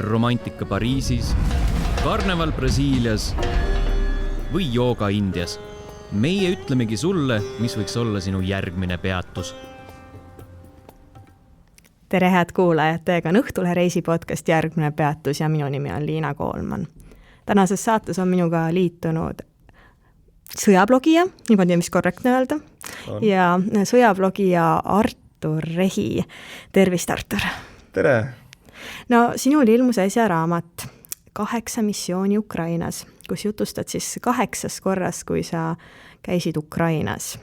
romantika Pariisis, karneval Brasiilias või jooga Indias. Meie ütlemegi sulle, mis võiks olla sinu järgmine peatus. Tere head kuulajad, teiega on Õhtule reisi podcast Järgmine peatus ja minu nimi on Liina Koolman. Tänases saates on minuga liitunud sõjablogija, niimoodi mis korrektne öelda, ja sõjablogija Artur Rehi. Tervist, Artur! Tere! No sinul ilmus äsja raamat 8 missiooni Ukrainas, kus jutustad siis 8 korras, kui sa käisid Ukrainas.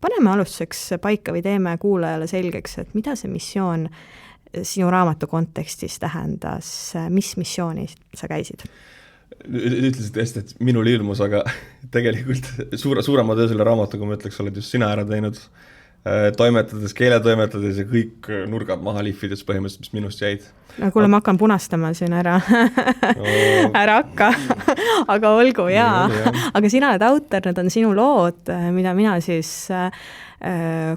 Paneme alustuseks paika või teeme kuulajale selgeks, et mida see missioon sinu raamatu kontekstis tähendas, mis missiooni sa käisid? Ütlesid tõesti, et minul ilmus, aga tegelikult suurema töö selle raamatuga, ma ütleks, oled just sina ära teinud, toimetades, keeletoimetades ja kõik nurgad maha lihvides põhimõtteliselt, mis minust jäid. No kuule, ma hakkan punastama siin ära. Ära hakka, aga olgu, jaa. Aga sina oled autor, need on sinu lood, mida mina siis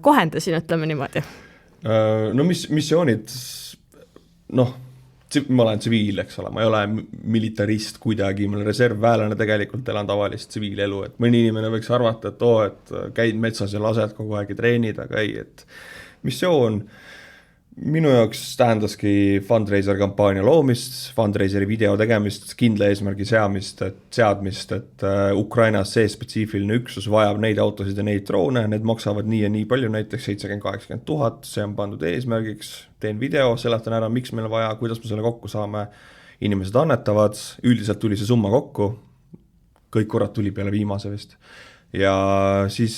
kohendasin, ütleme niimoodi. No missioonid, ma olen tsiviil, eks ole, ma ei ole militarist kuidagi, ma olen reservväelane tegelikult, elan tavalist tsiviilelu, et mõni inimene võiks arvata, et käid metsas ja lased kogu aeg ja treenid, aga ei, et missioon minu jaoks tähendaski fundraiser kampaania loomist, fundraiseri video tegemist, kindla eesmärgi seadmist, et Ukrainas see spetsiifiline üksus vajab neid autosid ja neid droone, need maksavad nii ja nii palju, näiteks 70-80 000, see on pandud eesmärgiks, teen video, seletan ära, miks meil vaja, kuidas me selle kokku saame, inimesed annetavad, üldiselt tuli see summa kokku, kõik korrad tuli peale viimase vist. Ja siis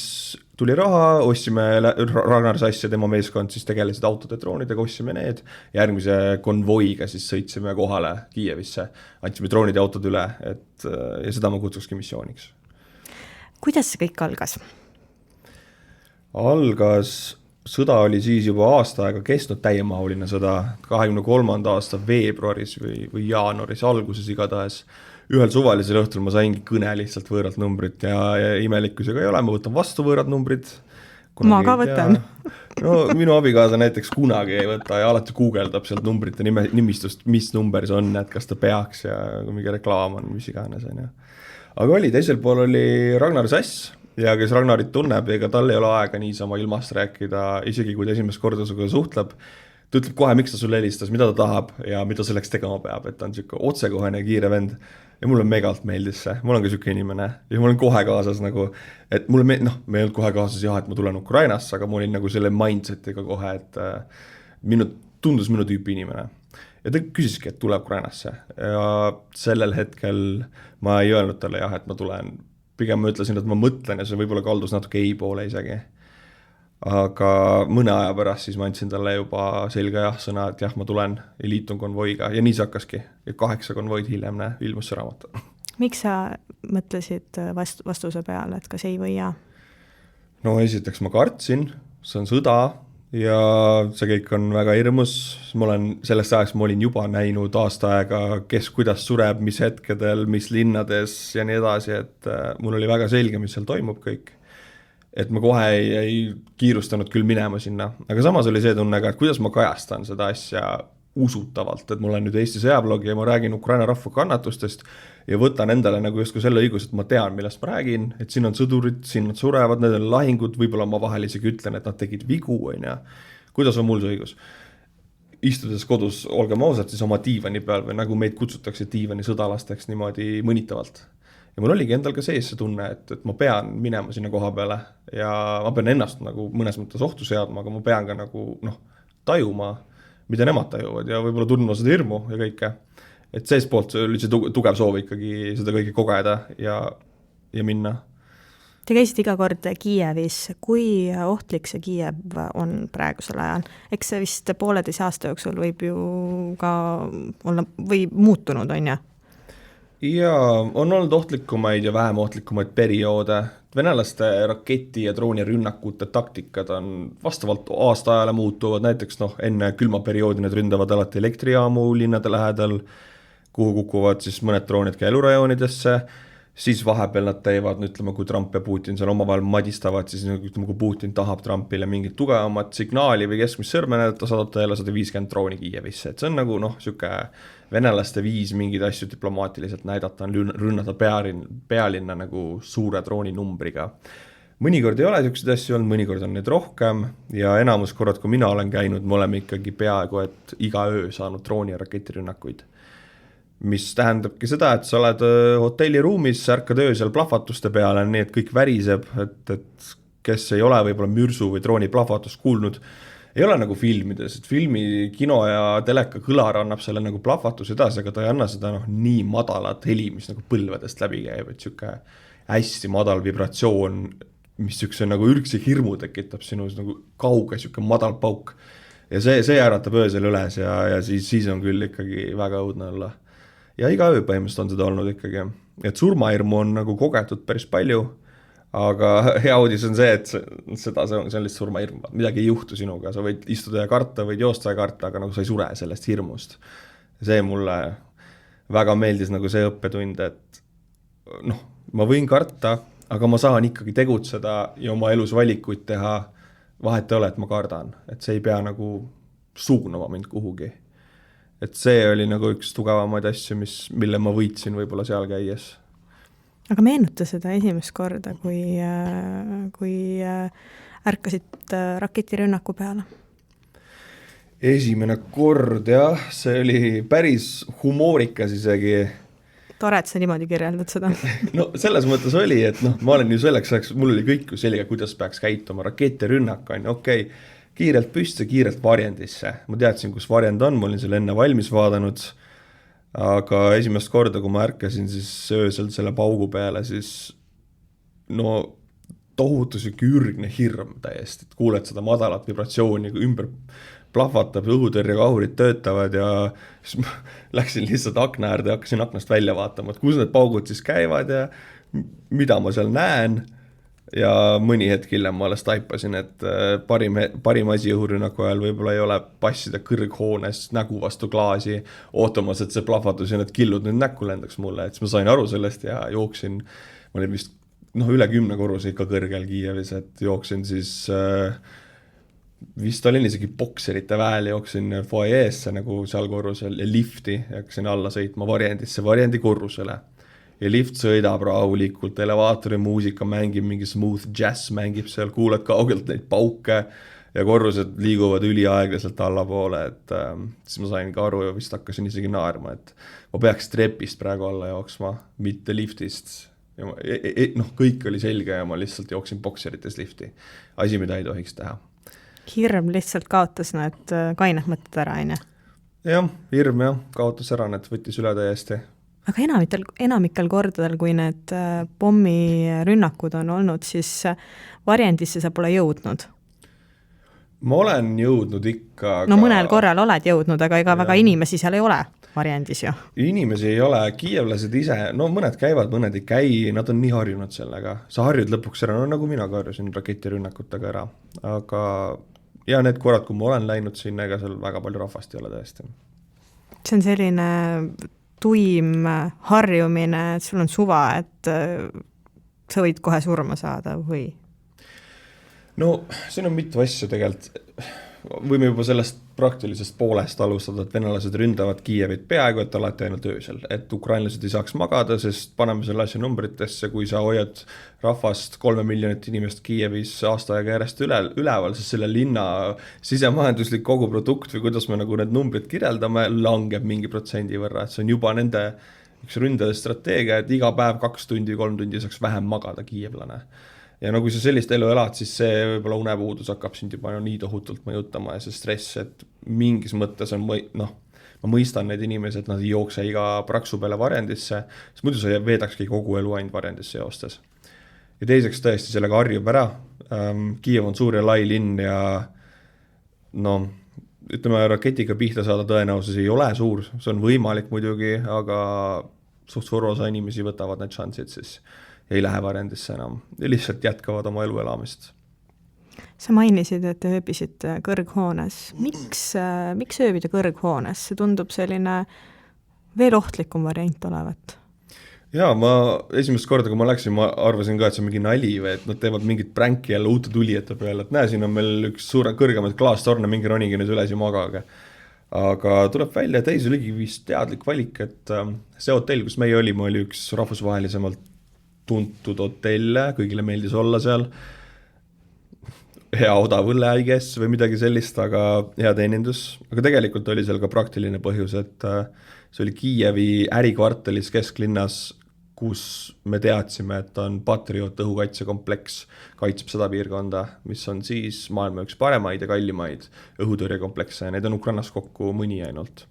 tuli raha, ostsime Ragnar Sass ja tema meeskond, siis tegelesid autode droonidega, ostsime need, järgmise konvoiga siis sõitsime kohale Kiievisse, andsime droonid ja autod üle, ja seda ma kutsukski missiooniks. Kuidas see kõik algas? Sõda oli siis juba aasta aega kestnud, täiemahuline sõda, 23. aasta veebruaris või jaanuaris alguses igatahes. Ühel suvalisel õhtul ma saingi kõne lihtsalt võõrad numbrit ja imelikkusega ei ole, ma võtan vastu võõrad numbrid. Ma ka võtan. No minu abikaasa näiteks kunagi ei võta ja alati guugeldab sealt numbrite nimistust, mis number see on, et kas ta peaks ja mingi reklaam on, mis iganes on. Aga teisel pool oli Ragnar Sass ja kes Ragnarit tunneb, ega tal ei ole aega niisama ilmast rääkida, isegi kui ta esimest korda suga suhtleb. Ta ütleb kohe, miks ta sulle helistas, mida ta tahab ja mida selleks tegema peab, et ta on siuke otsekohene kiire vend ja mulle megalt meeldis see, mul on ka siuke inimene ja mul on kohe kaasas nagu, et mulle me ei olnud kohe kaasas jah, et ma tulen Ukrainasse, aga mul oli nagu selle mindsetiga kohe, et tundus minu tüüpi inimene ja ta küsiski, et tule Ukrainasse ja sellel hetkel ma ei öelnud talle jah, et ma tulen, pigem ma ütlesin, et ma mõtlen ja see võib-olla kaldus natuke ei poole isegi. Aga mõne aja pärast siis ma andsin talle juba selge sõna, et jah, ma tulen ja liitun konvoiga ja nii see hakkaski. Ja 8 konvoid hiljem ilmus see raamat. Miks sa mõtlesid vastuse peale, et kas ei või jaa? No esiteks ma kartsin, see on sõda ja see kõik on väga hirmus. Sellest ajaks ma olin juba näinud aasta aega, kes kuidas sureb, mis hetkedel, mis linnades ja nii edasi, et mul oli väga selge, mis seal toimub kõik. Et ma kohe ei kiirustanud küll minema sinna, aga samas oli see tunne, et kuidas ma kajastan seda asja usutavalt, et mul on nüüd Eesti sõjablogi ja ma räägin Ukraina rahva kannatustest ja võtan endale nagu justkui selle õigus, et ma tean, millest ma räägin, et siin on sõdurid, siin nad surevad, need on lahingud, võib-olla ma vahel isegi ütlen, et nad tegid vigu, kuidas on mul see õigus? Istudes kodus, olgem ausad, siis oma diivani peal või nagu meid kutsutakse diivani sõdalasteks niimoodi mõnitavalt. Ja mul oligi endal ka sees see tunne, et ma pean minema sinna koha peale ja ma pean ennast nagu mõnes mõttes ohtu seadma, aga ma pean ka nagu tajuma, mida nemad tajuvad ja võib-olla tundma seda hirmu ja kõike. Et sees poolt oli see tugev soov ikkagi seda kõike kogeda ja minna. Te käisite iga kord Kiievis. Kui ohtlik see Kiiev on praegusel ajal? Eks see vist 1,5 aasta jooksul võib ju ka olla või muutunud, on ja? Ja on olnud ohtlikumaid ja vähem ohtlikumaid perioode. Venelaste raketi- ja droonirünnakute taktikad on vastavalt aasta ajale muutuvad. Näiteks enne külmaperioodi need ründavad alati elektrijaamu linnade lähedal, kuhu kukuvad siis mõned droonid ka elurajoonidesse. siis vahepeal nad teevad, ütleme, kui Trump ja Putin seal omavahel madistavad, siis ütleme, kui Putin tahab Trumpile mingit tugevamat signaali või keskmist sõrmenäidet, ta saadab ta jälle 150 drooni Kiievisse, et see on nagu siuke venelaste viis mingeid asju diplomaatiliselt näidata, on rünnata pealinna nagu suure drooninumbriga. Mõnikord ei ole siukseid asju olnud, mõnikord on neid rohkem ja enamus korrad, kui mina olen käinud, me oleme ikkagi peaaegu, et iga öö saanud drooni ja raketirünnakuid. Mis tähendabki seda, et sa oled hotelliruumis, ärkad öösel plahvatuste peale, nii et kõik väriseb, et kes ei ole võib-olla mürsu või drooni plahvatust kuulnud, ei ole nagu filmides, et filmi, kino ja teleka kõlar annab selle nagu plahvatus edasi, aga ta ei anna seda nii madalat heli, mis nagu põlvedest läbi käib, et siuke hästi madal vibratsioon, mis siukse nagu ürgsi hirmu tekitab sinus nagu kauge siuke madal pauk. Ja see äratab öösel üles ja siis on küll ikkagi väga õudne olla. Ja iga öö põhimõtteliselt on seda olnud ikkagi, et surmahirmu on nagu kogetud päris palju, aga hea uudis on see, et see on lihtsalt surmahirm, midagi ei juhtu sinuga, sa võid istuda ja karta, võid joosta ja karta, aga nagu sa ei sure sellest hirmust. See mulle väga meeldis nagu see õppetund, et ma võin karta, aga ma saan ikkagi tegutseda ja oma elus valikuid teha, vahet ei ole, et ma kardan, et see ei pea nagu suunama mind kuhugi. Et see oli nagu üks tugevamaid asju, mille ma võitsin võib-olla seal käies. Aga meenuta seda esimest korda, kui ärkasid raketirünnaku peale? Esimene kord, jah, see oli päris humoorikas isegi. Tore, et sa niimoodi kirjeldad seda. No selles mõttes oli, et ma olen ju selleks, mul oli kõik ju selge, kuidas peaks käituma raketirünnak, on okei. Kiirelt püsti, kiirelt varjendisse. Ma teadsin, kus varjend on, ma olin selle enne valmis vaadanud, aga esimest korda, kui ma ärkasin siis öösel selle paugu peale, siis tohutu siuke ürgne hirm täiesti, et kuuled seda madalat vibratsiooni, ümber plahvatab, õhutõrjekahurid töötavad ja siis ma läksin lihtsalt akna äärde ja hakkasin aknast välja vaatama, et kus need paugud siis käivad ja mida ma seal näen. Ja mõni hetk hiljem ma alles taipasin, et parim asi õhurünnaku ajal võib-olla ei ole passida kõrghoones nägu vastu klaasi, ootamas, et see plahvatus ja need killud nüüd näkku lendaks mulle, et siis ma sain aru sellest ja jooksin, ma olin vist üle 10 korruse ikka kõrgel Kiievis, et jooksin siis, vist olin isegi bokserite väel, jooksin foajeesse nagu seal korrusel ja lifti ja hakkasin alla sõitma varjendi korrusele. Ja lift sõidab rahulikult, elevaatori muusika mängib, mingi smooth jazz mängib seal, kuuled kaugelt neid pauke ja korrused liiguvad üliaeglaselt allapoole, et siis ma sain ka aru ja vist hakkasin isegi naerma, et ma peaks trepist praegu alla jooksma, mitte liftist. Ja kõik oli selge ja ma lihtsalt jooksin bokserites lifti. Asi, mida ei tohiks teha. Hirm lihtsalt kaotas need kained mõtted ära, on? Jah, hirm kaotas ära, need võttis üle täiesti. Aga enamikel kordadel, kui need pommirünnakud on olnud, siis varjendisse sa pole jõudnud. Ma olen jõudnud ikka. No mõnel korral oled jõudnud, aga ega väga inimesi seal ei ole varjendis ju. Inimesi ei ole, kiievlased ise, mõned käivad, mõned ei käi, nad on nii harjunud sellega. Sa harjud lõpuks ära, nagu mina ka harjusin raketirünnakutega ära. Aga ja need korrad, kui ma olen läinud sinna, ega seal väga palju rahvast ei ole tõesti. See on selline tuim harjumine, et sul on suva, et sa võid kohe surma saada või? No, siin on mitu asju tegelikult. Võime juba sellest praktilisest poolest alustada, et venelased ründavad Kiievit peaaegu, et alati ainult öösel. Et ukrainlased ei saaks magada, sest paneme selle asja numbritesse, kui sa hoiad rahvast 3 miljonit inimest Kiievis aasta aega järjest üleval, sest selle linna sisemajanduslik koguprodukt või kuidas me nagu need numbrid kirjeldame, langeb mingi protsendi võrra. Et see on juba nende üks ründade strateegia, et iga päev 2 tundi, 3 tundi saaks vähem magada kiievlane. Ja kui sa sellist elu elad, siis see võib-olla unepuudus hakkab sind juba nii tohutult mõjutama ja see stress, et mingis mõttes on, ma mõistan neid inimesi, et nad ei jookse iga praksu peale varjendisse, sest muidu sa veedakski kogu elu ainult varjendisse joostes. Ja teiseks tõesti sellega harjub ära. Kiiev on suur ja lai linn ja ütleme, raketiga pihta saada tõenäosus ei ole suur, see on võimalik muidugi, aga suht suur osa inimesi võtavad need šansid siis. Ei lähe varjendisse enam ja lihtsalt jätkavad oma elu elamist. Sa mainisid, et te ööbisid kõrghoones. Miks ööbida kõrghoones? See tundub selline veel ohtlikum variant olevat. jaa, ma esimest korda, kui ma läksin, ma arvasin ka, et see on mingi nali või et nad teevad mingit pränki jälle uute tulijate peale, et näe, siin on meil üks kõrgemaid klaastorne, mingi ronigi nüüd üles ja magage. Aga tuleb välja, et ei, see oligi vist teadlik valik, et see hotell, kus meie olime, oli üks rahvusvahelisemalt tuntud hotelle, kõigile meeldis olla seal. Hea odav õlle, I guess, või midagi sellist, aga hea teenindus. Aga tegelikult oli seal ka praktiline põhjus, et see oli Kiievi ärikvartalis kesklinnas, kus me teadsime, et on Patriot õhukaitsekompleks, kaitseb seda piirkonda, mis on siis maailma üks paremaid ja kallimaid õhutõrjekomplekse, need on Ukrainas kokku mõni ainult.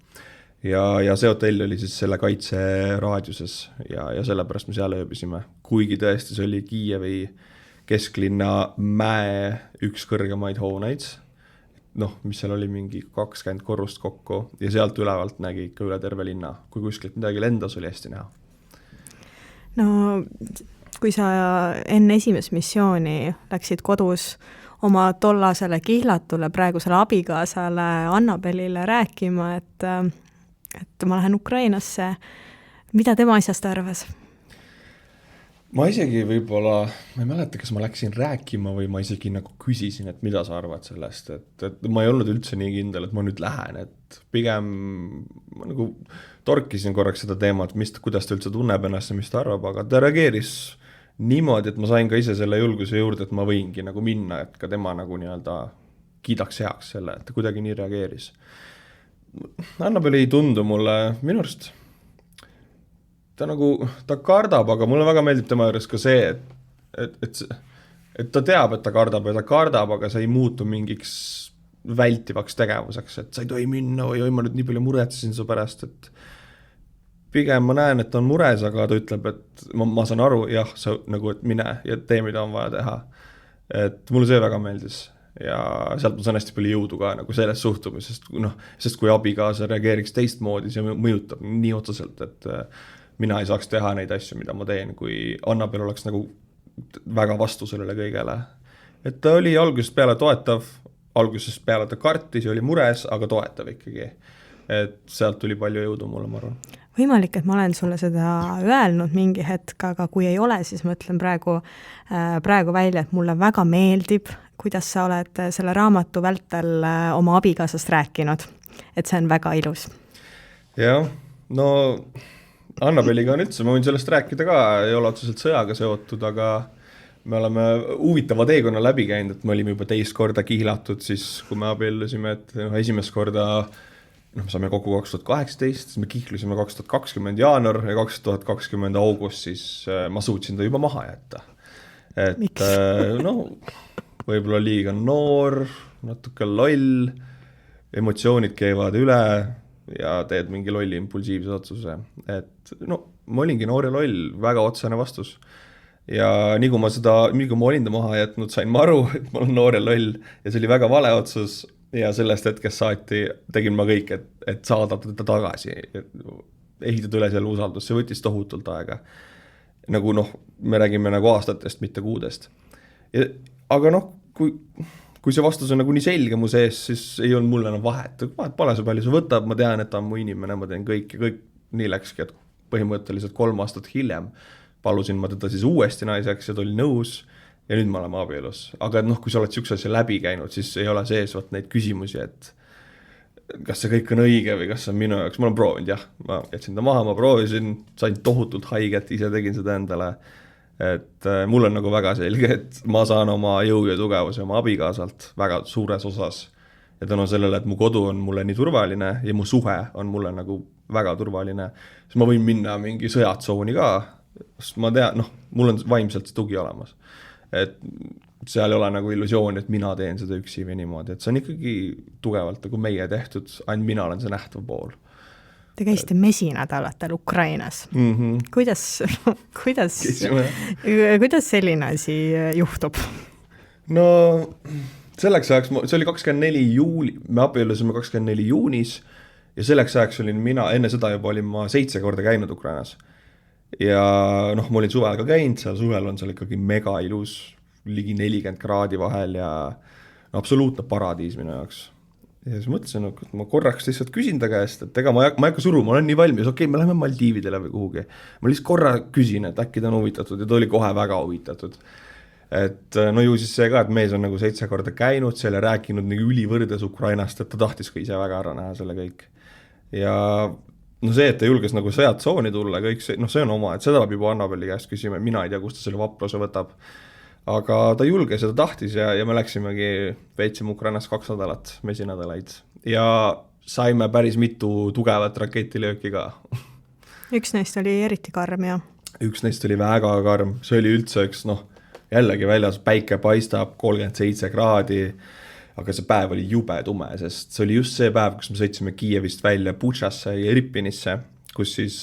Ja see hotell oli siis selle kaitse raadiuses ja sellepärast me seal ööbisime, kuigi tõesti see oli Kiievi kesklinna mäe üks kõrgemaid hooneid, noh, mis seal oli mingi 20 korrust kokku ja sealt ülevalt nägi ikka üle terve linna, kui kuskilt midagi lendas, oli hästi näha. No kui sa enne esimest missiooni läksid kodus oma tollasele kihlatule, praegusele abikaasale Annabelile rääkima, et ma lähen Ukrainasse, mida tema asjast arvas? Ma isegi võib-olla, ma ei mäleta, kas ma läksin rääkima või ma isegi nagu küsisin, et mida sa arvad sellest, et ma ei olnud üldse nii kindel, et ma nüüd lähen, et pigem ma nagu torkisin korraks seda teemat, kuidas ta üldse tunneb ennast ja mis ta arvab, aga ta reageeris niimoodi, et ma sain ka ise selle julguse juurde, et ma võingi nagu minna, et ka tema nagu nii-öelda kiidaks heaks selle, et ta kuidagi nii reageeris. Annabel ei tundu mulle minu arust ta kardab, aga mulle väga meeldib tema juures ka see, et ta teab, et ta kardab, aga see ei muutu mingiks vältivaks tegevuseks, et sa ei tohi minna või ma nüüd nii palju muretsesin su pärast, et pigem ma näen, et ta on mures, aga ta ütleb, et ma saan aru, jah, sa nagu, et mine ja tee, mida on vaja teha. Et mulle see väga meeldis ja sealt ma saan hästi palju jõudu ka nagu selles suhtumisest, sest kui abikaasa reageeriks teistmoodi, see mõjutab nii otseselt, et mina ei saaks teha neid asju, mida ma teen, kui Annabel oleks nagu väga vastu sellele kõigele. Et ta oli algusest peale toetav, algusest peale ta kartis ja oli mures, aga toetav ikkagi. Et sealt tuli palju jõudu mulle, ma arvan. Võimalik, et ma olen sulle seda öelnud mingi hetk, aga kui ei ole, siis ma ütlen praegu välja, et mulle väga meeldib, kuidas sa oled selle raamatu vältel oma abikaasast rääkinud. Et see on väga ilus. Jah, no Annabeliga on üldse, ma võin sellest rääkida ka, ei ole otseselt sõjaga seotud, aga me oleme huvitava teekonna läbi käinud, et me olime juba teist korda kihlatud, siis kui me abiellusime, et esimest korda me saime kokku 2018, siis me kihlusime 2020 jaanuar ja 2020 august, siis ma suutsin ta juba maha jätta. Et võib-olla liiga noor, natuke loll, emotsioonid keevad üle ja teed mingi lolli impulsiivse otsuse. Et ma olingi noor ja loll, väga otsene vastus. Ja nii kui ma olin ta maha jätnud, sain ma aru, et ma olen noor ja loll ja see oli väga vale otsus ja sellest hetkest saati tegin ma kõik, et saada teda tagasi, ehitada üle selle usaldus, see võttis tohutult aega. Nagu me räägime nagu aastatest, mitte kuudest. Aga kui see vastus on nagu nii selge mu sees, siis ei olnud mulle enam vahet pole see palju see võtab, ma tean, et ta on mu inimene, ma teen kõik ja kõik nii läkski, et põhimõtteliselt 3 aastat hiljem palusin ma teda siis uuesti naiseks ja ta oli nõus ja nüüd me oleme abielus. Aga kui sa oled siukse asja läbi käinud, siis ei ole sees neid küsimusi, et kas see kõik on õige või kas see on minu jaoks, ma olen proovinud, jah, ma jätsin ta maha, ma proovisin, sain tohutult haiget, ise tegin seda endale. Et mul on nagu väga selge, et ma saan oma jõu ja tugevuse oma abikaasalt väga suures osas ja tänu sellele, et mu kodu on mulle nii turvaline ja mu suhe on mulle nagu väga turvaline, siis ma võin minna mingi sõjatsooni ka, sest ma tean, mul on vaimselt tugi olemas, et seal ei ole nagu illusioon, et mina teen seda üksi või niimoodi, et see on ikkagi tugevalt nagu meie tehtud, ainult mina olen see nähtav pool. Te käisite mesinädalatel Ukrainas. Kuidas selline asi juhtub? No selleks ajaks, see oli 24 juuli, me abiellusime 24 juunis ja selleks ajaks olin mina, enne seda juba olin ma 7 korda käinud Ukrainas. Ja ma olin suvel ka käinud, seal suvel on seal ikkagi mega ilus, ligi 40 kraadi vahel ja absoluutne paradiis minu jaoks. ja siis mõtlesin, et ma korraks lihtsalt küsin ta käest, et ega ma ei hakka suru, ma olen nii valmis, okei, me läheme Maldiividele või kuhugi. Ma lihtsalt korra küsin, et äkki ta on huvitatud ja ta oli kohe väga huvitatud. Et no ju siis see ka, et mees on nagu 7 korda käinud seal ja rääkinud nagu ülivõrdes Ukrainast, et ta tahtis ka ise väga ära näha selle kõik. Ja no see, et ta julges nagu sõjatsooni tulla, kõik see, noh see on oma, et seda peab juba Annabeli käest küsima, mina ei tea, kust ta selle vapruse võtab. Aga ta julges ja ta tahtis ja me läksimegi, veetsime Ukrainas 2 nädalat, mesinädalaid ja saime päris mitu tugevat raketilööki ka. Üks neist oli eriti karm ja Üks neist oli väga karm, see oli üldse üks, noh, jällegi väljas päike paistab 37 kraadi, aga see päev oli jube tume, sest see oli just see päev, kus me sõitsime Kiievist välja Butšasse ja Irpinisse, kus siis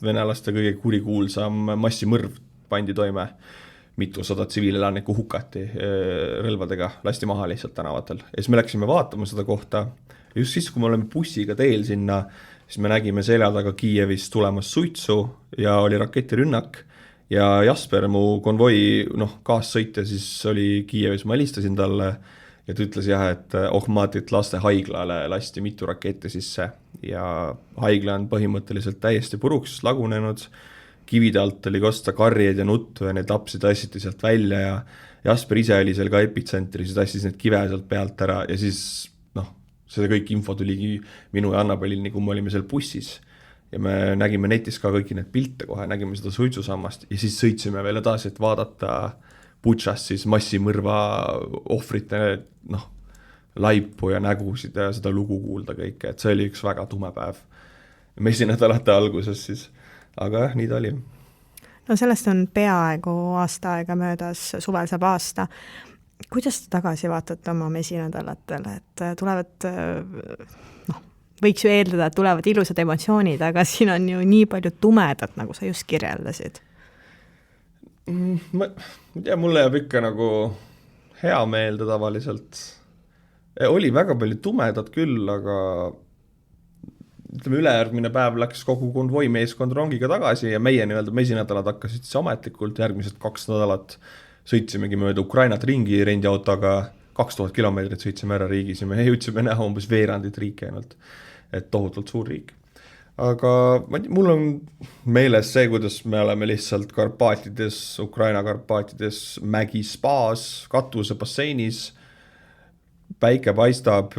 venelaste kõige kurikuulsam massimõrv pandi toime. Mitusada tsiviilelanikku hukati relvadega, lasti maha lihtsalt tänavatel. Ja siis me läksime vaatama seda kohta. Just siis, kui me oleme bussiga teel sinna, siis me nägime selja taga Kiievist tulemas suitsu ja oli raketirünnak. Ja Jasper, mu konvoi kaassõitja, siis oli Kiievis, ma helistasin talle ja ta ütles jah, et Ohmatit laste haiglale lasti mitu raketti sisse ja haigla on põhimõtteliselt täiesti puruks lagunenud. Kivide alt oli kosta karjeid ja nuttu ja need lapsi tassiti sealt välja ja Jasper ise oli seal ka epitsentri, siis tassis need kive sealt pealt ära ja siis see kõik info tuligi minu ja Annabelil, kui me olime seal bussis ja me nägime netis ka kõiki need pilte kohe, nägime seda suitsusammast ja siis sõitsime veel edasi, et vaadata Butšas siis massimõrva ohvrite laipu ja nägusid ja seda lugu kuulda kõike, et see oli üks väga tume päev. Mesinädalate alguses siis. Aga jah, nii ta oli. No sellest on peaaegu aasta aega möödas, suvel saab aasta. Kuidas te tagasi vaatate oma mesinädalatele, et tulevad, võiks ju eeldada, et tulevad ilusad emotsioonid, aga siin on ju nii palju tumedat, nagu sa just kirjeldasid. Ma tea, mulle jääb ikka nagu hea meelde tavaliselt. Oli väga palju tumedat küll, aga ütleme, ülejärgmine päev läks kogu konvoi meeskond rongiga tagasi ja meie mesinädalad hakkasid siis ametlikult järgmised 2 nädalat sõitsimegi mööda Ukrainat ringi rendiautoga 2000 kilomeetrit sõitsime ära riigis ja me jõudsime näha umbes veerandit riiki ainult, et tohutult suur riik. Aga mul on meeles see, kuidas me oleme lihtsalt Karpaatides, Ukraina Karpaatides mägispaas, katuse basseinis, päike paistab,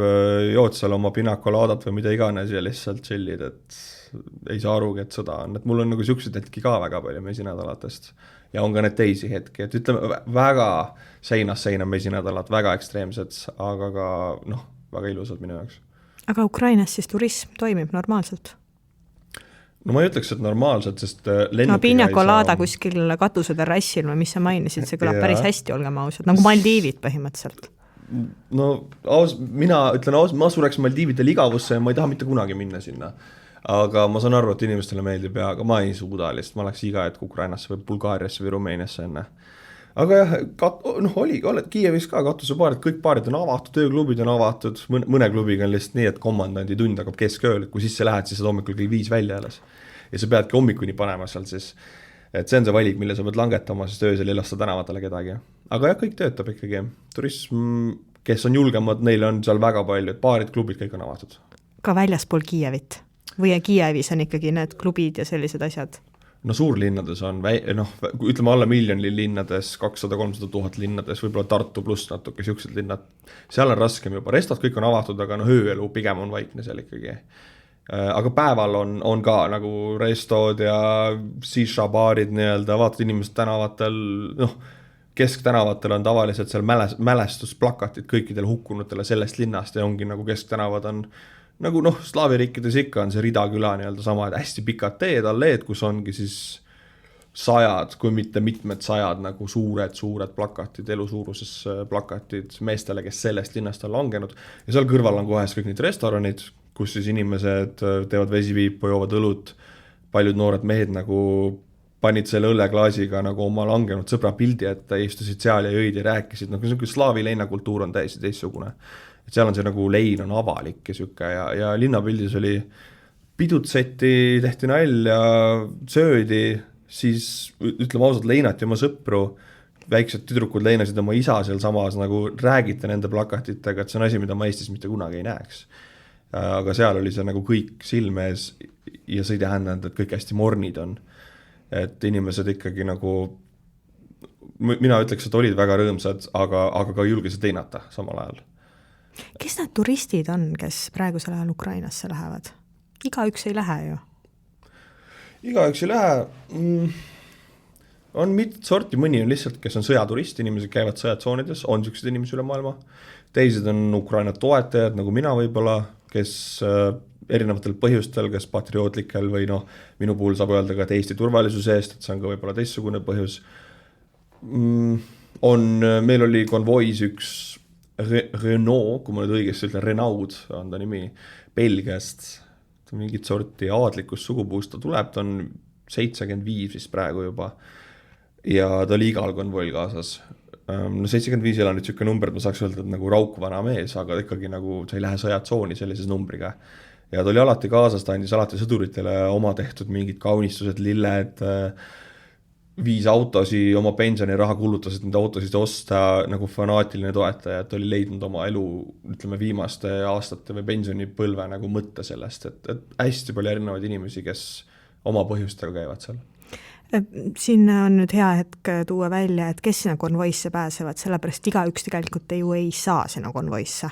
jood seal oma pinakolaadat või mida iganes ja lihtsalt chillid, et ei saa arugi, et sõda on. Et mul on nagu siuksed hetki ka väga palju mesinädalatest ja on ka need teisi hetki, et ütleme väga seinast seina mesinädalat, väga ekstreemsed, aga ka väga ilusad minu jaoks. Aga Ukrainas siis turism toimib normaalselt? No ma ei ütleks, et normaalselt, sest lennukiga pinakolada kuskil katuse terrassil või mis sa mainisid, see kõlab päris hästi, olgem ausad, nagu Maldiivid põhimõtteliselt. No mina ütlen ma sureks Maldiividel igavusse ja ma ei taha mitte kunagi minna sinna. Aga ma saan aru, et inimestele meeldib ja aga ma ei suuda lihtsalt, ma läks iga hetk Ukrainasse või Bulgaariasse või Rumeeniasse enne. Aga jah, oled Kiievis ka katusepaarid, kõik paarid on avatud, tööklubid on avatud, mõne klubiga on lihtsalt nii, et komandandi tund hakkab keskööl, kui sisse lähed, siis hommikul kell 5 välja alles. Ja sa peadki hommikuni panema seal siis, et see on see valik, mille sa pead langetama, sest öösel ei lasta tänavatele kedagi. Aga jah, kõik töötab ikkagi. Turism, kes on julgemad, neil on seal väga palju, et paarid, klubid, kõik on avatud. Ka väljaspool Kiievit? Või Kiievis on ikkagi need klubid ja sellised asjad? No suurlinnades on, ütleme alla miljoni linnades, 200-300 000 linnades, võib-olla Tartu pluss natuke siuksed linnad. Seal on raskem juba, restad kõik on avatud, aga ööelu pigem on vaikne seal ikkagi. Aga päeval on ka nagu restod ja sisha-baarid nii-öelda, vaatad inimesed tänavatel, kesktänavatel on tavaliselt seal mälestusplakatid kõikidele hukkunutele sellest linnast ja ongi nagu kesktänavad on nagu slaaviriikides ikka on see ridaküla nii-öelda sama, et hästi pikad teed, alleed, kus ongi siis sajad, kui mitte mitmed sajad nagu suured plakatid, elusuuruses plakatid meestele, kes sellest linnast on langenud ja seal kõrval on kohes kõik need restoranid, kus siis inimesed teevad vesiviipu, joovad õlut, paljud noored mehed nagu panid selle õlleklaasiga nagu oma langenud sõbra pildi, et istusid seal ja jõid ja rääkisid, slaavi leinakultuur on täiesti teistsugune. Et seal on see nagu lein on avalik ja sükke ja linnapildis oli pidutseti, tehti nalja, söödi, siis ütleme ausalt leinati oma sõpru, väiksed tüdrukud leinasid oma isa seal samas, nagu räägite nende plakatitega, et see on asi, mida ma Eestis mitte kunagi ei näeks. Aga seal oli see nagu kõik silme ees ja see ei tähendanud, et kõik hästi mornid on. Et inimesed ikkagi nagu, mina ütleks, et olid väga rõõmsad, aga ka julgesid leinata samal ajal. Kes need turistid on, kes praegusel ajal Ukrainasse lähevad? Igaüks ei lähe ju. Igaüks ei lähe. On mitut sorti, mõni on lihtsalt, kes on sõjaturist, inimesed käivad sõjatsoonides, on sellised inimesed üle maailma. Teised on Ukraina toetajad, nagu mina võib-olla, kes erinevatel põhjustel, kes patriootlikel või minu puhul saab öelda ka Eesti turvalisuse eest, et see on ka võib-olla teistsugune põhjus. Meil oli konvois üks Renault, kui ma nüüd õigesti ütlen, Renaud on ta nimi, Belgiast, mingit sorti aadlikus sugupuust ta tuleb, ta on 75 vist praegu juba ja ta oli igal konvoil kaasas. 75 ei ole nüüd selline number, et ma saaks öelda, et nagu raukvana mees, aga ikkagi nagu sa ei lähe sõjatsooni sellises numbriga. Ja ta oli alati kaasas, ta andis alati sõduritele oma tehtud mingid kaunistused, lilled, 5 autosi, oma pensioniraha kulutasid neid autosid osta, nagu fanaatiline toetaja, et oli leidnud oma elu, ütleme, viimaste aastate või pensionipõlve nagu mõtte sellest, et hästi palju erinevaid inimesi, kes oma põhjustega käivad seal. Siin on nüüd hea hetk tuua välja, et kes sinna konvoisse pääsevad, sellepärast igaüks tegelikult ju ei saa sinna konvoisse.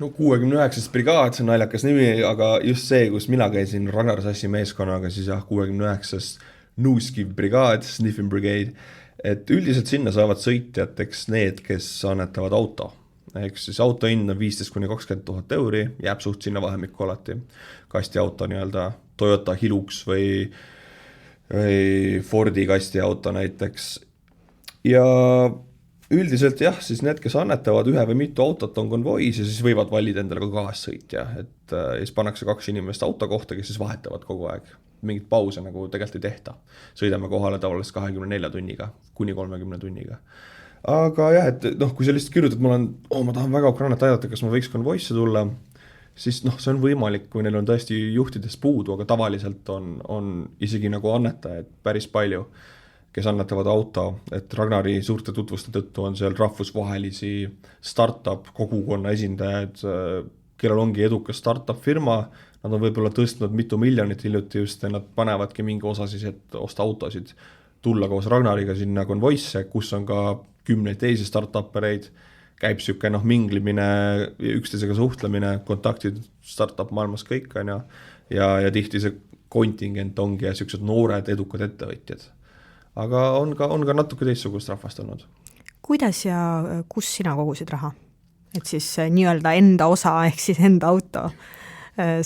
No 69. brigaad, see on naljakas nimi, aga just see, kus mina käisin Ragnar Sassi meeskonnaga, siis 69. Nuuskiv brigaad, Sniffing Brigade, et üldiselt sinna saavad sõitjateks need, kes annetavad auto. Eks siis auto hind on 15–20 000 euri, jääb suht sinna vahemikku alati. Kasti auto nii-öelda Toyota Hilux või Fordi kasti auto näiteks. Ja üldiselt jah, siis need, kes annetavad ühe või mitu autot on konvois ja siis võivad valida endale ka kaassõitja, et siis pannakse 2 inimest auto kohta, kes siis vahetavad kogu aeg. Mingit pause nagu tegelikult ei tehta. Sõidame kohale tavaliselt 24 tunniga, kuni 30 tunniga. Aga jah, et kui sa lihtsalt kirjutad, ma tahan väga Ukrainat aidata, kas ma võiks konvoisse tulla, siis see on võimalik, kui neil on tõesti juhtidest puudu, aga tavaliselt on isegi nagu annetajaid päris palju, kes annetavad auto, et Ragnari suurte tutvuste tõttu on seal rahvusvahelisi startup kogukonna esindajad, kellel ongi edukas startup firma, nad on võib-olla tõstnud mitu miljonit hiljuti just ja nad panevadki mingi osa siis, et osta autosid, tulla koos Ragnariga sinna konvoisse, kus on ka 10 teisi startupereid, käib siuke minglimine, üksteisega suhtlemine, kontaktid startup maailmas kõik on ja tihti see kontingent ongi ja siuksed noored edukad ettevõtjad. Aga on ka natuke teistsugust rahvast olnud. Kuidas ja kus sina kogusid raha? Et siis nii-öelda enda osa ehk siis enda auto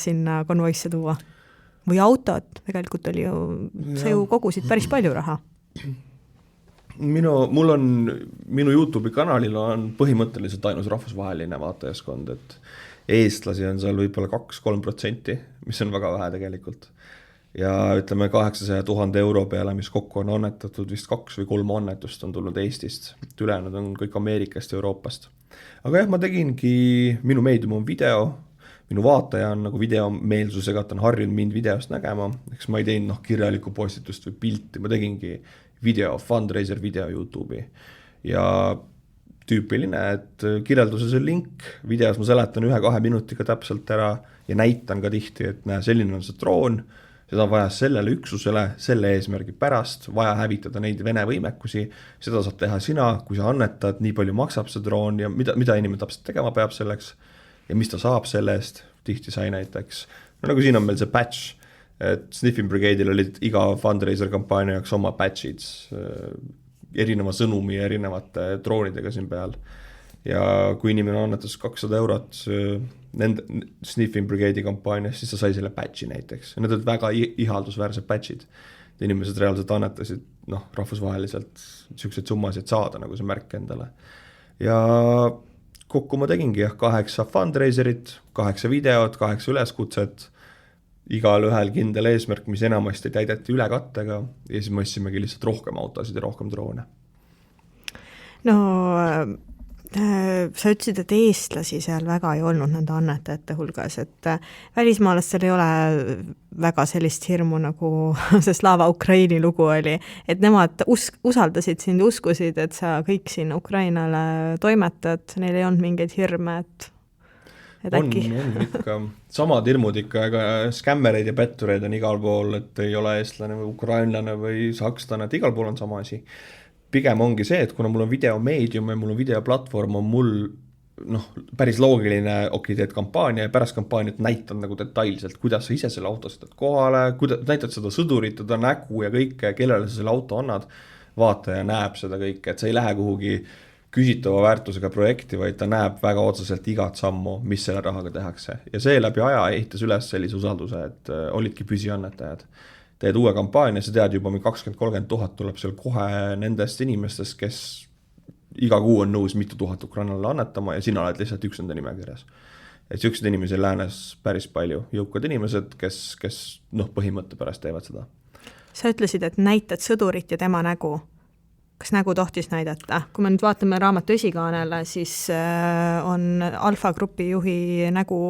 sinna konvoisse tuua? Või autot, tegelikult oli sa ju kogusid päris palju raha. Minu YouTube'i kanalil on põhimõtteliselt ainus rahvusvaheline vaatajaskond, et eestlasi on seal võib-olla 2-3%, mis on väga vähe tegelikult. Ja ütleme 800 000 euro peale, mis kokku on annetatud, vist 2 või 3 annetust on tulnud Eestist. Ülejäänud on kõik Ameerikast ja Euroopast. Aga jah, ma tegingi, minu meedium on video, minu vaataja on nagu videomeelsusega, ta on harjunud mind videost nägema, eks ma ei teinud kirjalikku postitust või pilti, ma tegingi video, fundraiser video YouTube'i ja tüüpiline, et kirjelduses on link, videos ma seletan 1-2 minutiga täpselt ära ja näitan ka tihti, et näe, selline on see droon, seda on vaja sellele üksusele, selle eesmärgi pärast, vaja hävitada neid Vene võimekusi, seda saab teha sina, kui sa annetad, nii palju maksab see droon ja mida inimene täpselt tegema peab selleks ja mis ta saab selle eest, tihti sai näiteks. Nagu siin on meil see patch, et Sniffing Brigade'il olid iga fundraiser kampaania jaoks oma patchid, erineva sõnumi ja erinevate droonidega siin peal. Ja kui inimene annetas 200 eurot nende Sniffing Brigade'i kampaanias, siis sa sai selle patchi näiteks. Need olid väga ihaldusväärsed patchid. Inimesed reaalselt annetasid rahvusvaheliselt selliseid summasid saada, nagu see märk endale. Ja kokku ma tegingi 8 fundraiserit, 8 videot, 8 üleskutset, igal ühel kindel eesmärk, mis enamasti täideti ülekattega ja siis mõissimegi lihtsalt rohkem autosid ja rohkem droone. No Sa ütlesid, et eestlasi seal väga ei olnud nende annetajate hulgas, et välismaalastel ei ole väga sellist hirmu, nagu see Slava Ukraini lugu oli, et nemad usaldasid sind, uskusid, et sa kõik siin Ukrainale toimetad, neil ei olnud mingeid hirme, et äkki. On ikka, samad hirmud ikka, ega skämmereid ja pettureid on igal pool, et ei ole eestlane või ukrainlane või sakslane, et igal pool on sama asi. Pigem ongi see, et kuna mul on videomeedium ja mul on videoplatvorm, on mul päris loogiline, teed kampaania ja pärast kampaaniat näitad nagu detailselt, kuidas sa ise selle auto sõidad kohale, näitad seda sõdurit, teda nägu ja kõike, kellele sa selle auto annad, vaataja näeb seda kõike, et sa ei lähe kuhugi küsitava väärtusega projekti, vaid ta näeb väga otseselt igat sammu, mis selle rahaga tehakse. Ja see läbi aja ehitas üles sellise usalduse, et olidki püsiannetajad. Teed uue kampaania, sa tead juba 20-30 000 tuleb seal kohe nendest inimestest, kes iga kuu on nõus mitu tuhat Ukrainale annetama ja sina oled lihtsalt üks nende nimekirjas. Et sellised inimesed läänes päris palju, jõukad inimesed, kes põhimõtte pärast teevad seda. Sa ütlesid, et näitad sõdurit ja tema nägu. Kas nägu tohtis näidata? Kui me nüüd vaatame raamatu esikaanele, siis on Alfa Grupi juhi nägu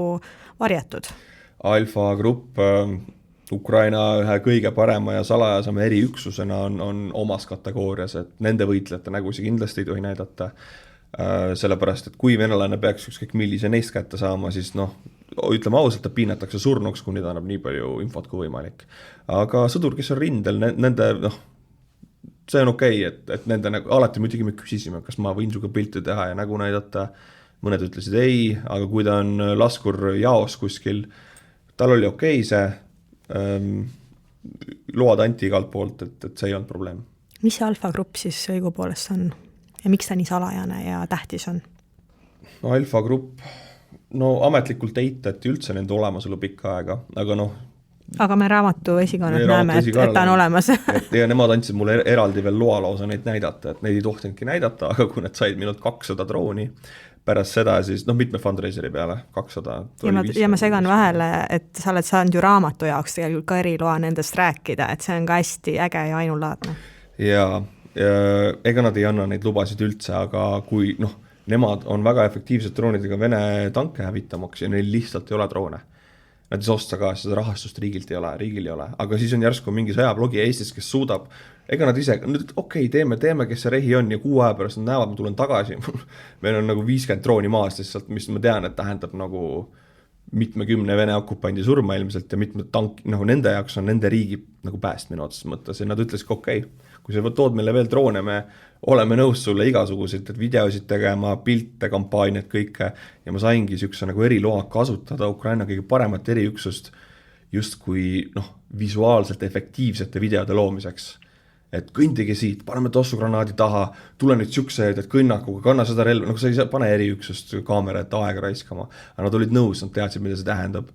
varjatud. Alfa Grupp Ukraina ühe kõige parema ja salajasema eriüksusena on omas kategoorias, et nende võitlejate nägusi kindlasti ei tohi näidata, sellepärast, et kui venelane peaks ükskõik millise neist kätte saama, siis ütleme ausalt, ta piinatakse surnuks, kuni ta annab nii palju infot kui võimalik. Aga sõdur, kes on rindel, nende, see on okei, et nende alati muidugi me küsisime, kas ma võin suga pilti teha ja nägu näidata, mõned ütlesid ei, aga kui ta on laskur jaos kuskil, tal oli okei see, load anti igalt poolt, et see ei olnud probleem. Mis see Alfa Grupp siis õigupoolest on ja miks ta nii salajane ja tähtis on? Alfa Grupp, ametlikult eitati üldse nende olemasolu pikka aega, aga Aga me raamatu esikaanet näeme, et ta on olemas. Ja nemad andsid mulle eraldi veel loa lausa neid näidata, et neid ei tohtinudki näidata, aga kui need said minult 200 drooni, pärast seda siis, mitme fundraiseri peale, 200. Ja ma segan vahele, et sa oled saanud ju raamatu jaoks tegelikult ka eriloa nendest rääkida, et see on ka hästi äge ja ainulaadne. Ja ega nad ei anna neid lubasid üldse, aga kui nemad on väga efektiivsed droonidega Vene tanke hävitamaks ja neil lihtsalt ei ole droone. Nad ei osta ka, seda rahastust riigil ei ole, aga siis on järsku mingi sõjablogi Eestis, kes suudab, ega nad ise, teeme, kes see rehi on ja 6 aja pärast nad näevad, ma tulen tagasi, meil on 50 drooni maast lihtsalt, mis ma tean, et tähendab mitmekümne Vene okupandi surma ilmselt ja mitmed tank, nende jaoks on nende riigi päästmine otses mõttes ja nad ütlesid, kui sa tood meile veel droone, me oleme nõus sulle igasuguseid videosid tegema, pilte, kampaaniad, kõike ja ma saingi sükse eriloa kasutada Ukraina kõige paremat eriüksust just kui visuaalselt efektiivsete videode loomiseks. Et kõndige siit, paneme tossugranaadi taha, tule nüüd sükseid, et kõnnakuga, kanna seda relva, sa ei saa pane eriüksust kaamera, et aega raiskama, aga nad olid nõus, nad teadsid, mida see tähendab.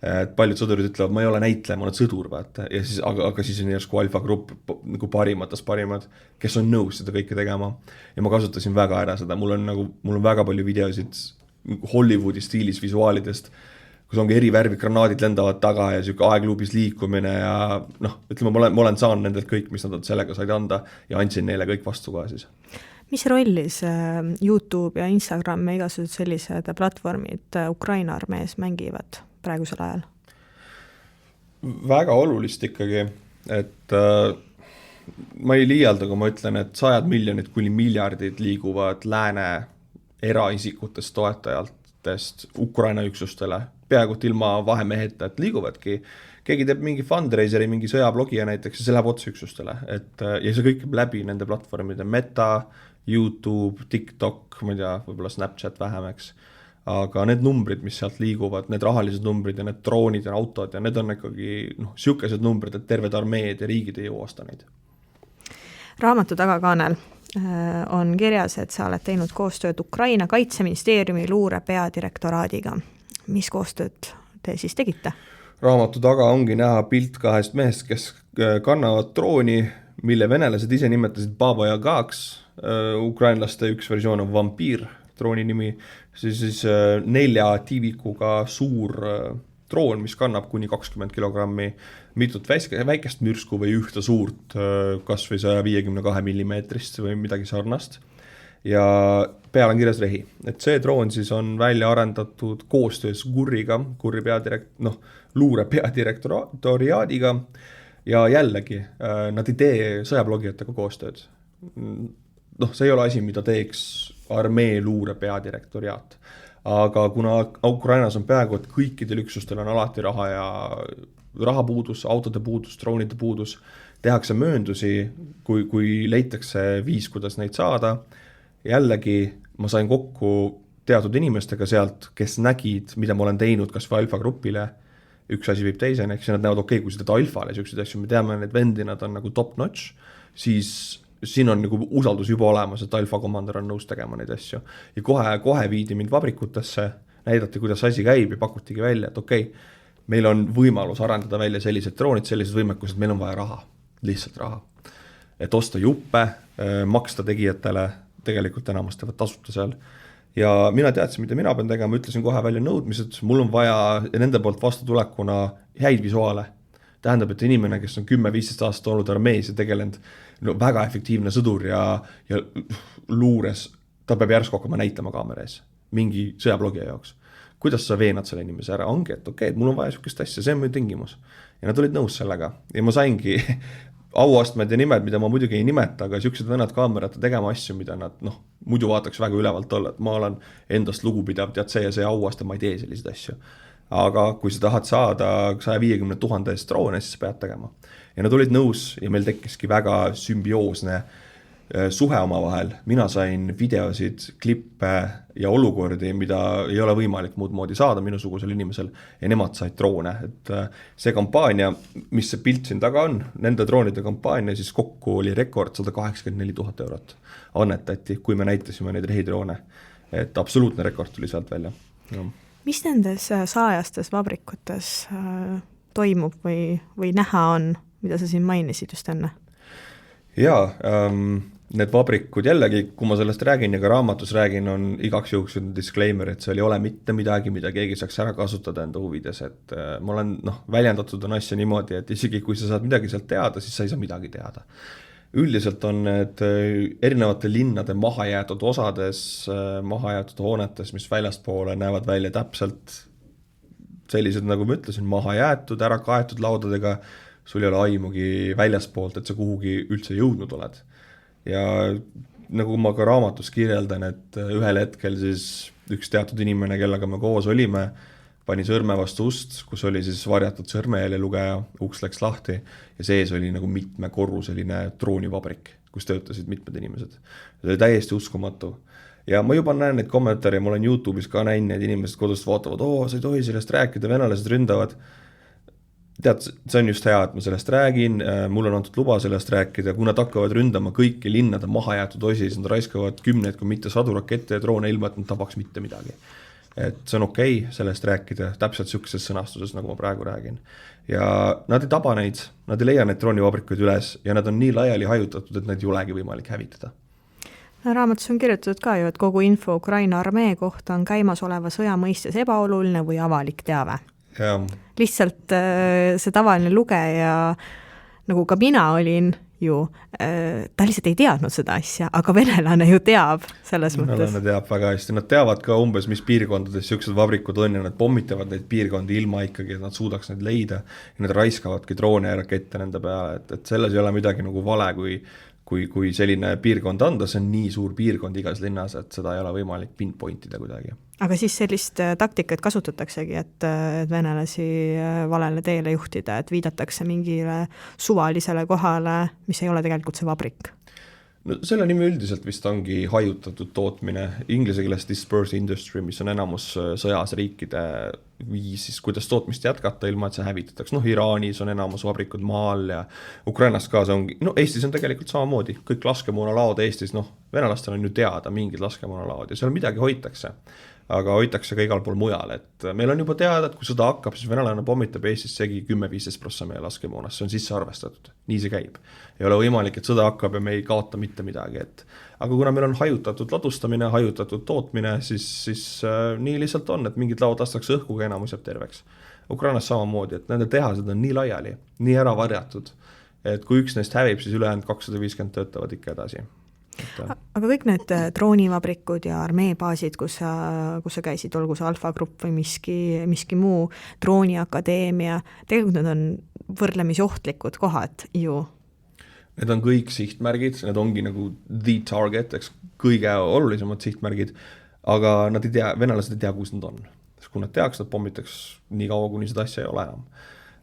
Et paljud sõdurid ütlevad, ma ei ole näitleja, ma olen sõdur, vaata. Ja siis, aga siis on järsku Alfa Grupp parimad, kes on nõus seda kõike tegema. Ja ma kasutasin väga ära seda, mul on väga palju videosid Hollywoodi stiilis visuaalidest, kus ongi eri värvi granaadid lendavad taga ja siuke aegluubis liikumine ja ütleme, ma olen saanud nendelt kõik, mis nad sellega said anda ja andsin neile kõik vastu kohe siis. Mis rollis YouTube ja Instagram ja igasugused sellised platvormid Ukraina armees mängivad praegusel ajal? Väga olulist ikkagi, et ma ei liialda, kui ma ütlen, et 100 miljonid kuni miljardid liiguvad lääne eraisikutest toetajatest Ukraina üksustele, peaaegu ilma vahemeheta, et liiguvadki. Keegi teeb mingi fundraiseri, mingi sõjablogija näiteks ja see läheb otse üksustele. Ja see kõik läbi nende platvormide Meta, YouTube, TikTok, ma ei tea, võib-olla Snapchat vähemaks. Aga need numbrid, mis sealt liiguvad, need rahalised numbrid ja need droonid ja autod ja need on ikkagi siukesed numbrid, et terved armeed ja riigid ei jõuosta neid. Raamatu tagakaanel on kirjas, et sa oled teinud koostööd Ukraina kaitseministeeriumi luure peadirektoraadiga. Mis koostööd te siis tegite? Raamatu taga ongi näha pilt 2 mehest, kes kannavad drooni, mille venelased ise nimetasid Baba Yagaks, ukrainlaste üks versioon on Vampir, drooni nimi, siis 4 tiivikuga suur droon, mis kannab kuni 20 kilogrammi, mitut väikest mürsku või ühte suurt, kas või 152 millimeetrist või midagi sarnast. ja peal on kirjas rehi. Et see droon siis on välja arendatud koostöös Gurriga, Gurri luure peadirektoriaadiga ja jällegi, nad ei tee sõjablogijatega koostööd. See ei ole asi, mida teeks armee luure peadirektoriaat. Aga kuna Ukrainas on peaaegu, et kõikidel üksustel on alati raha ja rahapuudus, autode puudus, droonide puudus, tehakse mööndusi, kui leitakse viis, kuidas neid saada. Jällegi ma sain kokku teatud inimestega sealt, kes nägid, mida ma olen teinud kas või Alfa grupile, üks asi viib teisene, eks nad näevad, kui sa teed Alfale siukseid asju, me teame, need vendi, nad on nagu top notch, siis siin on nagu usaldus juba olemas, et Alfa komandör on nõus tegema neid asju. Ja kohe viidi mind vabrikutesse, näidati, kuidas asi käib ja pakutigi välja, et meil on võimalus arendada välja sellised droonid, sellised võimekused, meil on vaja raha, lihtsalt raha. Et osta juppe, maksta tegijatele, tegelikult enamast teevad tasuta seal. Ja mina teadsin, mida mina pean tegema, ütlesin kohe välja nõudmised, mul on vaja nende poolt vastutulekuna häid visuaale. Tähendab, et inimene, kes on 10-15 aastat olnud armees ja tegelenud väga efektiivne sõdur ja luures, ta peab järsku hakkama näitama kaamera ees mingi sõjablogija jaoks. Kuidas sa veenad selle inimese ära? Ongi, et mul on vaja sükest asja, see on mõju tingimus. Ja nad olid nõus sellega. Ja ma saingi auastmed ja nimed, mida ma muidugi ei nimeta, aga siuksed vennad kaamerata tegema asju, mida nad muidu vaataks väga ülevalt olla, et ma olen endast lugupidav, tead see ja see auaste, ma ei tee selliseid asju. Aga kui sa tahad saada 150 000 eest droone, siis sa pead tegema. Ja nad olid nõus ja meil tekkiski väga sümbioosne suhe oma vahel. Mina sain videosid, klippe ja olukordi, mida ei ole võimalik muud moodi saada minusugusel inimesel ja nemad said droone. Et see kampaania, mis see pilt siin taga on, nende droonide kampaania, siis kokku oli rekord 184 000 eurot annetati, kui me näitasime neid rehidroone. Et absoluutne rekord tuli sealt välja. Ja. Mis nendes salajastes vabrikutes toimub või näha on, mida sa siin mainisid just enne? Jaa, need vabrikud jällegi, kui ma sellest räägin ja ka raamatus räägin, on igaks juhuks disclaimer, et seal ei ole mitte midagi, mida keegi saaks ära kasutada enda huvides, et ma olen väljendatud on asja niimoodi, et isegi kui sa saad midagi sealt teada, siis sa ei saa midagi teada. Üldiselt on need erinevate linnade mahajäetud osades, mahajäetud hoonetes, mis väljastpoole näevad välja täpselt sellised, nagu ma ütlesin, mahajäetud, ära kaetud laudadega, sul ei ole aimugi väljaspoolt, et sa kuhugi üldse jõudnud oled. Ja nagu ma ka raamatus kirjeldan, et ühel hetkel siis üks teatud inimene, kellega me koos olime, pani sõrme vastu ust, kus oli siis varjatud sõrmejälje lugeja, uks läks lahti ja sees oli nagu mitmekorruseline droonivabrik, kus töötasid mitmed inimesed. See oli täiesti uskumatu. Ja ma juba näen neid kommentaare, ma olen YouTube'is ka näinud, need inimesed kodust vaatavad, sa ei tohi sellest rääkida, venelased ründavad. Tead, see on just hea, et ma sellest räägin, mul on antud luba sellest rääkida, kui nad hakkavad ründama kõiki linnade mahajäetud osi, siis nad raiskavad 10, kui mitte 100 rakette ja droone ilma, et nad tabaks mitte midagi. Et see on okei sellest rääkida, täpselt siukses sõnastuses, nagu ma praegu räägin. Ja nad ei taba neid, nad ei leia neid droonivabrikuid üles ja nad on nii laiali hajutatud, et nad ei olegi võimalik hävitada. Raamatus on kirjutatud ka ju, et kogu info Ukraina armee kohta on käimasoleva sõja mõistes ebaoluline või avalik teave. Ja. Lihtsalt see tavaline lugeja, nagu ka mina olin ju, ta lihtsalt ei teadnud seda asja, aga venelane ju teab selles mõttes. Venelane teab väga hästi, nad teavad ka umbes, mis piirkondades siuksed vabrikud on ja nad pommitavad neid piirkondi ilma ikkagi, et nad suudaks neid leida ja nad raiskavadki droone ja rakette nende peale, et selles ei ole midagi nagu vale, kui selline piirkond anda, see on nii suur piirkond igas linnas, et seda ei ole võimalik pinpointida kuidagi. Aga siis sellist taktikat kasutataksegi, et venelasi valele teele juhtida, et viidatakse mingile suvalisele kohale, mis ei ole tegelikult see vabrik? No, selle nimi üldiselt vist ongi hajutatud tootmine, inglise keeles dispersed industry, mis on enamus sõjas riikide viis, siis kuidas tootmist jätkata ilma, et see hävitataks. Iraanis on enamus vabrikud maal ja Ukrainas ka see ongi, Eestis on tegelikult samamoodi, kõik laskemoonalaod Eestis, venelastel on ju teada mingid laskemoonalaod ja seal midagi hoitakse. Aga hoitakse ka igal pool mujal, et meil on juba teada, et kui sõda hakkab, siis venelane pommitab Eestis segi 10-15% meie laskemoonast, see on sisse arvestatud, nii see käib. Ei ole võimalik, et sõda hakkab ja me ei kaota mitte midagi, aga kuna meil on hajutatud ladustamine, hajutatud tootmine, siis nii lihtsalt on, et mingid laod lastakse õhku, kui enamus jääb terveks. Ukrainas samamoodi, et nende tehased on nii laiali, nii ära varjatud, et kui üks neist hävib, siis ülejäänud 250 töötavad ikka edasi. aga kõik need droonivabrikud ja armeebaasid, kus sa käisid, olgu see Alfa Grupp või miski muu, drooniakadeemia, tegelikult need on võrdlemisi ohtlikud kohad ju. Need on kõik sihtmärgid, need ongi nagu the target, eks kõige olulisemad sihtmärgid, aga nad ei tea, venelased ei tea, kus nad on. Kui nad teaks, nad pommitaks nii kaua, kuni seda asja ei ole enam.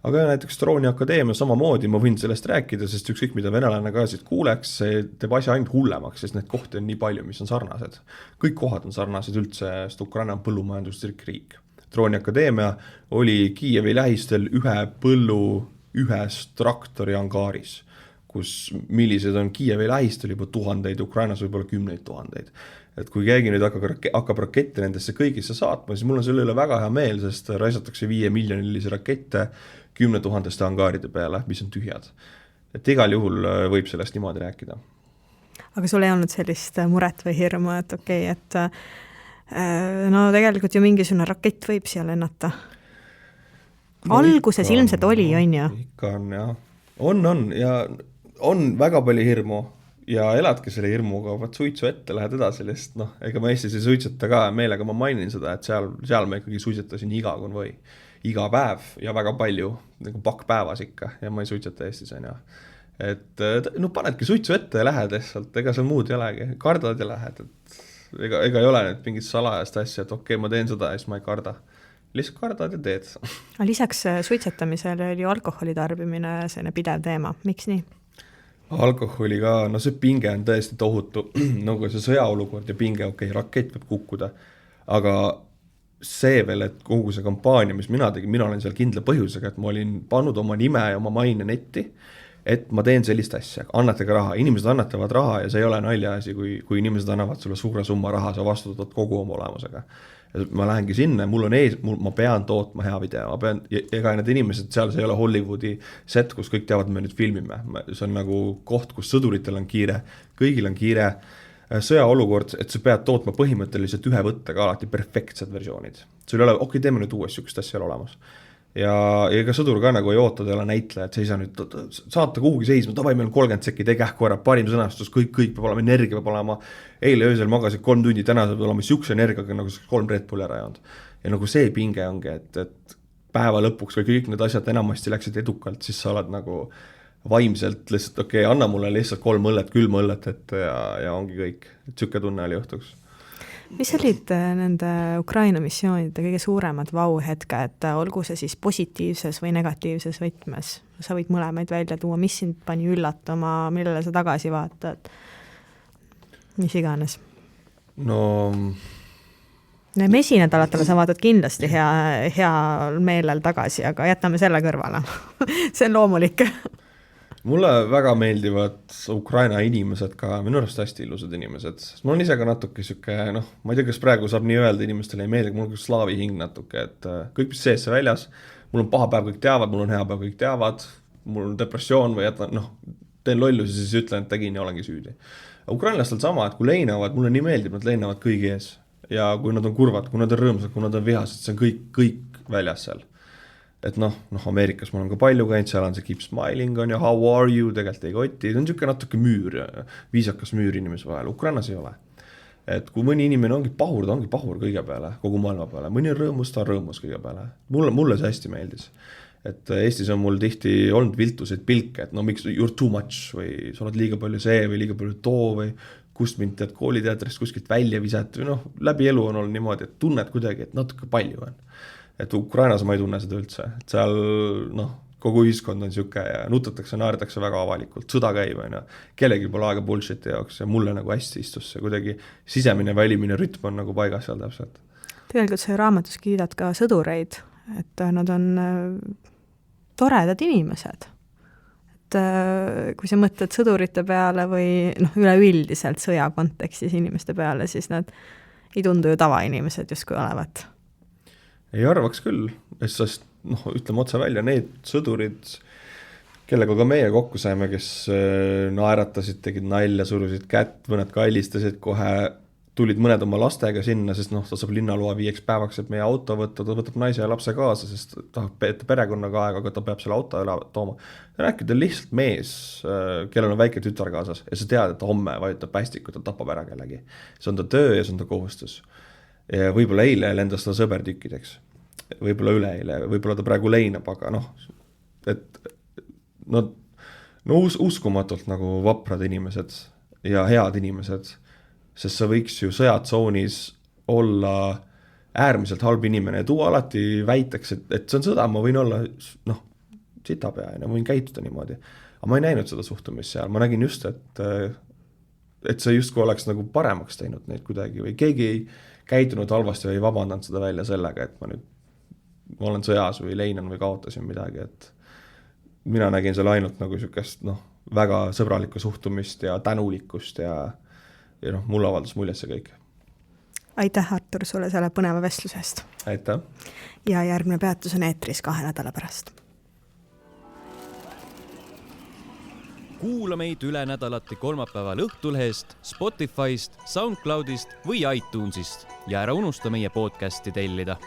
Aga näiteks drooniakadeemia samamoodi, ma võin sellest rääkida, sest ükskõik mida venelane ka siit kuuleks, see teeb asja ainult hullemaks, sest need kohti on nii palju, mis on sarnased. Kõik kohad on sarnased üldse, sest Ukraina on põllumajanduslik riik. Drooniakadeemia oli Kiievi lähistel ühes traktori angaaris, kus millised on Kiievi lähistel juba tuhandeid, Ukrainas võib olla 10 000. Et kui keegi nüüd hakkab rakette nendesse kõigisse saatma, siis mul on selle üle väga hea meel, sest raisatakse 5 miljonilisi rakette 10 000 angaaride peale, mis on tühjad. Et igal juhul võib sellest niimoodi rääkida. Aga sul ei olnud sellist muret või hirmu, et okei, et no tegelikult ju mingisugune rakett võib seal lennata? Alguses ilmselt oli, on ju? Ikka on, jah. On ja on väga palju hirmu ja eladki selle hirmuga, vaat suitsu ette, lähed edasi, sest ega ma Eestis ei suitseta ka meelega, ma mainin seda, et seal ma ikkagi suitsetasin iga päev ja väga palju, nagu pakk päevas ikka ja ma ei suitseta Eestis, on ju. Et panedki suitsu ette ja lähed lihtsalt, ega seal muud ei olegi, kardad ja lähed, et ega ei ole nüüd mingit salajast asja, et okei, ma teen seda ja siis ma ei karda. Lihtsalt kardad ja teed. Lisaks suitsetamisele oli alkoholi tarbimine selline pidev teema, miks nii? Alkoholi ka, see pinge on tõesti tohutu, nagu see sõjaolukord ja pinge, okei, rakett võib kukkuda, aga see veel, et kogu see kampaania, mis mina tegin, mina olen seal kindla põhjusega, et ma olin pannud oma nime ja oma maine netti, et ma teen sellist asja, annatage raha, inimesed annatavad raha ja see ei ole naljaasi, kui inimesed annavad sulle suure summa raha, sa vastutad kogu oma olemusega. Ma lähengi sinna, mul on ma pean tootma hea video, ega need inimesed seal, see ei ole Hollywoodi set, kus kõik teavad, me nüüd filmime, see on nagu koht, kus sõduritel on kiire, kõigil on kiire, sõjaolukord, et sa pead tootma põhimõtteliselt ühe võttega alati perfektsed versioonid. Sul ei ole, okei, teeme nüüd uues sükest asja olemas. Ja ega sõdur ka nagu ei oota, ei ole näitleja, et seisa nüüd, saata kuhugi seisma, tavai meil on 30 sekki, tee kähku ära, parim sõnastus, kõik peab olema, energia peab olema, eile öösel magasid 3 tundi, täna saab olema siukse energiaga, nagu 3 Red Bulli ära jäänud. Ja nagu see pinge ongi, et päeva lõpuks, kui kõik need asjad enamasti läksid edukalt, siis sa oled nagu vaimselt lihtsalt, okei, anna mulle lihtsalt 3 õllet, külma õllet ette ja ongi kõik. Et siuke tunne oli juhtuks. Mis olid nende Ukraina missioonide kõige suuremad vau-hetke, et olgu see siis positiivses või negatiivses võtmes? Sa võid mõlemaid välja tuua, mis sind pani üllatuma, millele sa tagasi vaatad? Mis iganes? Mesinädalatele sa vaatad kindlasti hea meelel tagasi, aga jätame selle kõrvale. See on loomulik. Mulle väga meeldivad Ukraina inimesed ka, minu arust hästi ilusad inimesed. Mul on ise ka natuke siuke, ma ei tea, kas praegu saab nii öelda, inimestele ei meeldi, mul on slaavi hing natuke, et kõik mis sees see väljas, mul on paha päev, kõik teavad, mul on hea päev, kõik teavad, mul on depressioon või jätan, teen lollusi, siis ütlen, et tegin ja olengi süüdi. Ukrainlastel sama, et kui leinavad, mulle nii meeldib, nad leinavad kõigi ees ja kui nad on kurvad, kui nad on rõõmsad, kui nad on vihased, see on kõik väljas seal. Et Ameerikas mul on ka palju käinud, seal on see keep smiling on ja how are you, tegelikult ei kotti, see on niisugune natuke müür, viisakas müür inimese vahel, Ukrainas ei ole. Et kui mõni inimene ongi pahur, ta ongi pahur kõige peale, kogu maailma peale, mõni on rõõmus, ta on rõõmus kõige peale. Mulle see hästi meeldis. Et Eestis on mul tihti olnud viltuseid pilke, et miks you're too much või sa oled liiga palju see või liiga palju too või kust mind tead kooliteatrist kuskilt välja visat või läbi elu on olnud niimoodi, et tunned kuidagi, et natuke palju on. Et Ukrainas ma ei tunne seda üldse, et seal kogu ühiskond on siuke ja nutatakse, naertakse väga avalikult, sõda käib, kellegi pole aega bullshiti jaoks ja mulle nagu hästi istus see kuidagi sisemine välimine rütm on nagu paigas seal täpselt. Tegelikult see raamatus kiidad ka sõdureid, et nad on toredad inimesed. Et kui sa mõtled sõdurite peale või üleüldiselt sõja kontekstis inimeste peale, siis nad ei tundu ju tavainimesed justkui olevat. Ei arvaks küll, sest ütleme otse välja, need sõdurid, kellega ka meie kokku saime, kes naeratasid, tegid nalja, surusid kätt, mõned kallistasid kohe, tulid mõned oma lastega sinna, sest noh, ta saab linnaloa 5 päevaks, et meie auto võtta, ta võtab naise ja lapse kaasa, sest tahab perekonnaga aega, aga ta peab selle auto üle tooma. Äkki ta on lihtsalt mees, kellel on väike tütar kaasas ja sa tead, et ta homme vajutab päästikut, ta tapab ära kellegi. See on ta töö ja see on ta kohustus. Ja võib-olla eile lendas ta sõber tükkideks, võib-olla üleeile, võib-olla ta praegu leinab, aga noh, et no uskumatult nagu vaprad inimesed ja head inimesed, sest sa võiks ju sõjatsoonis olla äärmiselt halb inimene ja tuua alati väiteks, et see on sõda, ma võin olla sitapea ja ma võin käituda niimoodi. Aga ma ei näinud seda suhtumist seal, ma nägin just, et see justkui oleks nagu paremaks teinud neid kuidagi või keegi ei käitunud halvasti või ei vabandanud seda välja sellega, et ma olen sõjas või leinan või kaotasin midagi, et mina nägin seal ainult nagu niisugust väga sõbralikku suhtumist ja tänulikkust ja mulle avaldas muljet see kõik. Aitäh, Artur, sulle selle põneva vestluse eest. Aitäh. Ja järgmine peatus on eetris 2 nädala pärast. Kuula meid üle nädalati kolmapäeval Õhtulehest, Spotify'st, SoundCloud'ist või iTunes'ist ja ära unusta meie podcasti tellida.